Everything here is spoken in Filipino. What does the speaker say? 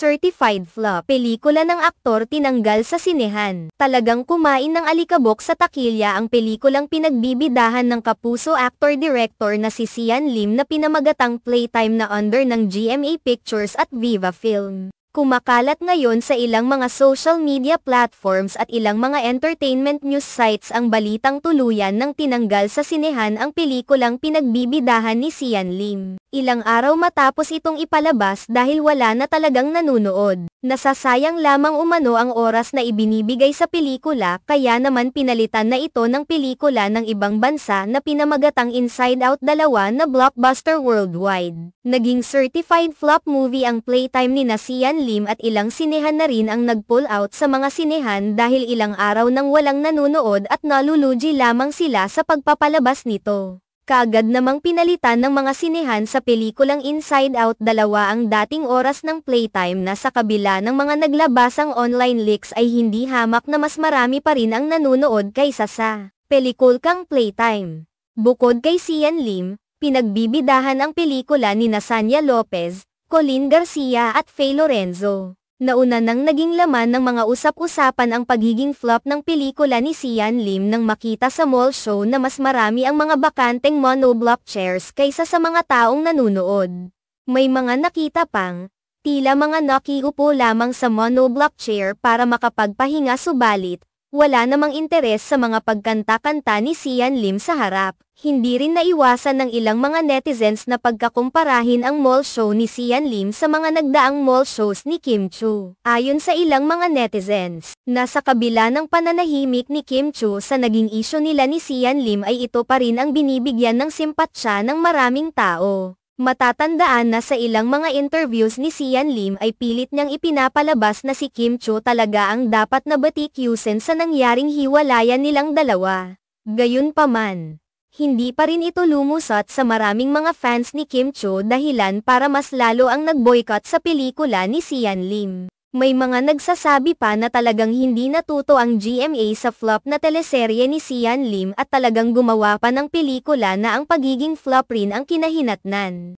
certified flop. Pelikula ng aktor tinanggal sa sinehan. Talagang kumain ng alikabok sa takilya ang pelikulang pinagbibidahan ng kapuso actor-director na si Sian Lim na pinamagatang Playtime na under ng GMA Pictures at Viva Film. Kumakalat ngayon sa ilang mga social media platforms at ilang mga entertainment news sites ang balitang tuluyan ng tinanggal sa sinehan ang pelikulang pinagbibidahan ni Sian Lim. Ilang araw matapos itong ipalabas dahil wala na talagang nanunood. Nasasayang lamang umano ang oras na ibinibigay sa pelikula kaya naman pinalitan na ito ng pelikula ng ibang bansa na pinamagatang Inside Out 2 na blockbuster worldwide. Naging certified flop movie ang Playtime ni na Sian Lim at ilang sinehan na rin ang nag-pull out sa mga sinehan dahil ilang araw nang walang nanunood at nalulugi lamang sila sa pagpapalabas nito. Kaagad namang pinalitan ng mga sinehan sa pelikulang Inside Out 2 ang dating oras ng Playtime na sa kabila ng mga naglabasang online leaks ay hindi hamak na mas marami pa rin ang nanunood kaysa sa pelikulkang Playtime. Bukod kay Sian Lim, pinagbibidahan ang pelikula ni Sanya Lopez, Colin Garcia at Faye Lorenzo. Nauna nang naging laman ng mga usap-usapan ang pagiging flop ng pelikula ni Sian Lim nang makita sa mall show na mas marami ang mga bakanteng monoblock chairs kaysa sa mga taong nanunood. May mga nakita pang, tila mga nakiupo lamang sa monoblock chair para makapagpahinga subalit, wala namang interes sa mga pagkanta-kanta ni Sian Lim sa harap. Hindi rin naiwasan ng ilang mga netizens na pagkakumparahin ang mall show ni Sian Lim sa mga nagdaang mall shows ni Kim Chiu. Ayon sa ilang mga netizens, nasa kabila ng pananahimik ni Kim Chiu sa naging isyu nila ni Sian Lim ay ito pa rin ang binibigyan ng simpatsya ng maraming tao. Matatandaan na sa ilang mga interviews ni Sian Lim ay pilit niyang ipinapalabas na si Kim Chiu talaga ang dapat na batikyusin sa nangyaring hiwalayan nilang dalawa. Gayunpaman, hindi pa rin ito lumusot sa maraming mga fans ni Kim Chiu dahilan para mas lalo ang nag-boycott sa pelikula ni Sian Lim. May mga nagsasabi pa na talagang hindi natuto ang GMA sa flop na teleserye ni Sian Lim at talagang gumawa pa ng pelikula na ang pagiging flop rin ang kinahinatnan.